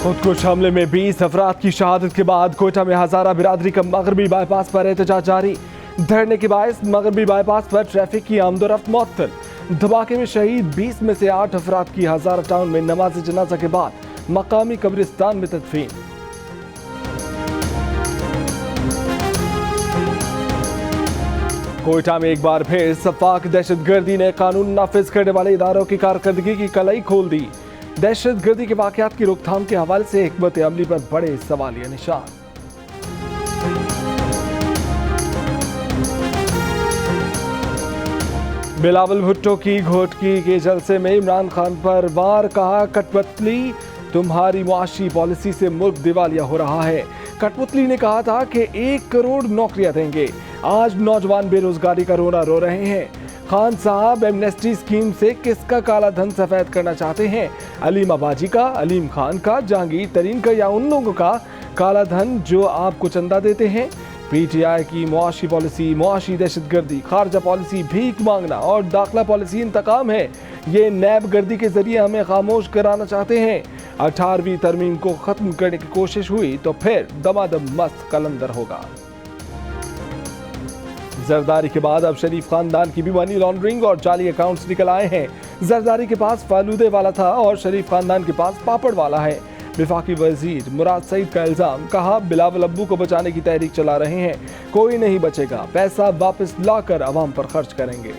खुदकुश हमले में 20 अफराद की शहादत के बाद कोयटा में हजारा बिरादरी का मगरबी बाईपास पर एहतजाज जारी। धरने के बायस मगरबी बाईपास पर ट्रैफिक की आमदोरफ्त मुअत्तल। धमाके में शहीद 20 में से 8 अफराद की हजारा टाउन में नमाज जनाजा के बाद मकामी कब्रिस्तान में तदफीन। कोयटा में एक बार फिर सफाक दहशतगर्दी ने कानून नाफिज करने वाले इदारों की कारकर्दगी की कलई खोल दी। दहशतगर्दी के वाकयात की रोकथाम के हवाले से हिकमत अमली पर बड़े सवालिया निशान। बिलावल भुट्टो की घोटकी के जलसे में इमरान खान पर वार, कहा कठपुतली तुम्हारी मुआशी पॉलिसी से मुल्क दिवालिया हो रहा है। कठपुतली ने कहा था कि 1 करोड़ नौकरियां देंगे, आज नौजवान बेरोजगारी का रोना रो रहे हैं। खान साहब एमनेस्टी स्कीम से किसका काला धन सफेद करना चाहते हैं? अलीम आबाजी का, अलीम खान का, जहांगीर तरीन का, या उन लोगों का काला धन जो आपको चंदा देते हैं? पीटीआई की मुआशी पॉलिसी मुआशी दहशतगर्दी, खारजा पॉलिसी भीख मांगना और दाखिला पॉलिसी इंतकाम है। ये नैब गर्दी के जरिए हमें खामोश कराना चाहते हैं। 18वीं तरमीम को खत्म करने की कोशिश हुई तो फिर दमादम मस्त कलंदर होगा। जरदारी के बाद अब शरीफ खानदान की भी मनी लॉन्ड्रिंग और जाली अकाउंट्स निकल आए हैं। जरदारी के पास फालूदे वाला था और शरीफ खानदान के पास पापड़ वाला है। विफाकी वजीर मुराद सईद का इल्जाम, कहा बिलावल अब्बू को बचाने की तहरीक चला रहे हैं, कोई नहीं बचेगा, पैसा वापस लाकर अवाम पर खर्च करेंगे।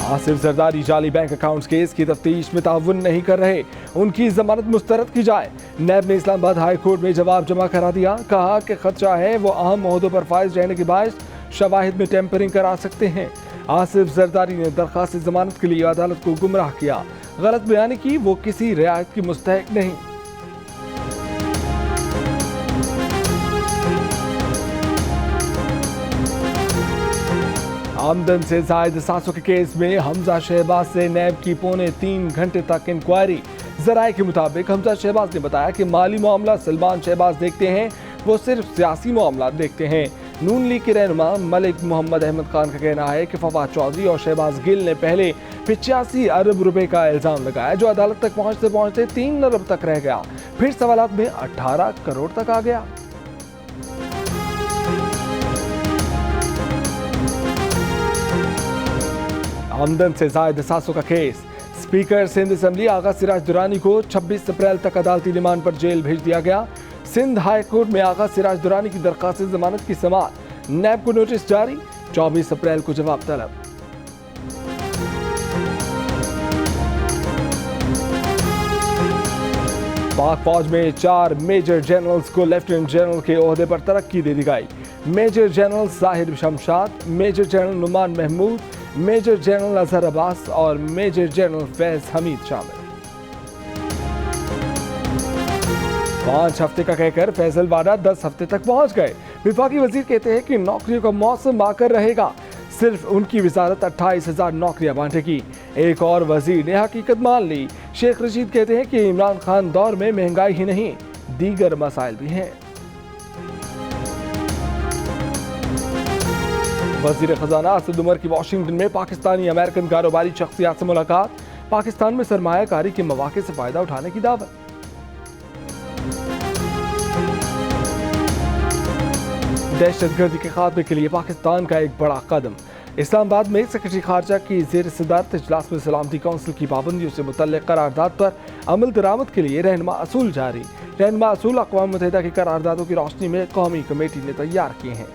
आसिफ जरदारी जाली बैंक अकाउंट्स केस की तफ्तीश में ताउन नहीं कर रहे, उनकी जमानत मुस्तरद की जाए। नैब ने इस्लामाबाद हाई कोर्ट में जवाब जमा करा दिया, कहा कि खदशा है वो अहम ओहदों पर फाइज रहने के बायस शवाहिद में टेम्परिंग करा सकते हैं। आसिफ जरदारी ने दरखास्त जमानत के लिए अदालत को गुमराह किया, गलत बयानी की, वो किसी रियायत की मुस्तहिक नहीं। आमदन से जायद सासों के केस में हमजा शहबाज से नैब की 2.25 घंटे तक इंक्वायरी। जराये के मुताबिक हमजा शहबाज ने बताया कि माली मामला सलमान शहबाज देखते हैं, वो सिर्फ सियासी मामला देखते हैं। नून लीग के रहनुमा मलिक मोहम्मद अहमद खान का कहना है कि फवाद चौधरी और शहबाज गिल ने पहले 85 अरब रुपए का इल्जाम लगाया, जो अदालत तक पहुंचते पहुंचते 3 अरब तक रह गया, फिर सवालात में 18 करोड़ तक आ गया। आमदन से जायद सासों का केस। स्पीकर सिंध असेंबली आगा सिराज दुरानी को 26 अप्रैल तक अदालती रिमांड पर जेल भेज दिया गया। सिंध हाई कोर्ट में आगा सिराज दुरानी की दरखास्त जमानत की समाअत। नैब को नोटिस जारी, 24 अप्रैल को जवाब तलब। पाक फौज में 4 मेजर जनरल्स को लेफ्टिनेंट जनरल के ओहदे पर तरक्की दे दी गई। Major general Sahir Shamshad, major general Numan Mahmood, major general Azhar Abbas और मेजर जनरल फैज हमीद शामिल। 5 हफ्ते का कहकर फैसल वाडा 10 हफ्ते तक पहुंच गए। विफाकी वजीर कहते हैं कि नौकरियों का मौसम आकर रहेगा, सिर्फ उनकी वजारत 28,000 नौकरियां बांटेगी। एक और वजीर ने हकीकत मान ली। शेख रशीद कहते हैं कि इमरान खान दौर में महंगाई ही नहीं, दीगर मसाइल भी हैं। वजीर खजाना असद उमर की वाशिंगटन में पाकिस्तानी अमेरिकन कारोबारी शख्सियात से मुलाकात। पाकिस्तान में सरमायाकारी के मौके से फायदा उठाने की दावत। दहशतगर्दी के खात्मे के लिए पाकिस्तान का एक बड़ा कदम। इस्लामाबाद में सेक्रेटरी खारजा की जेर सदारत इजलास में सलामती काउंसिल की पाबंदियों से मुतल्लिक करारदाद पर अमल दरामद के लिए रहनुमा असूल जारी। रहनुमा असूल अक़वाम मुत्तहिदा की करारदादों की रोशनी में कौमी कमेटी ने तैयार किए हैं।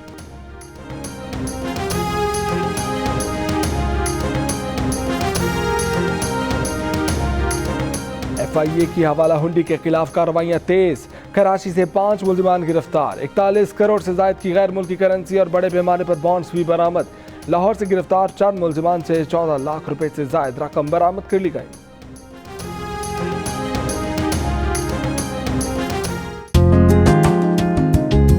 FIA की हवाला हुंडी के खिलाफ कार्रवाइयां तेज। कराची से 5 मुल्जिमान गिरफ्तार। 41 करोड़ से जायद की गैर मुल्की करेंसी और बड़े पैमाने पर बॉन्ड्स भी बरामद। लाहौर से गिरफ्तार 4 मुल्जिमान से 14 लाख रुपए से जायद रकम बरामद कर ली गई।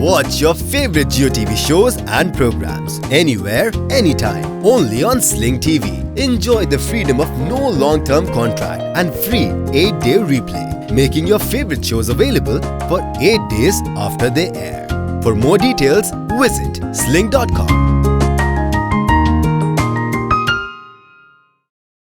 Watch your favorite JioTV shows and programs anywhere, anytime. Only on Sling TV. Enjoy the freedom of no long-term contract and free 8-day replay, making your favorite shows available for 8 days after they air. For more details, visit sling.com.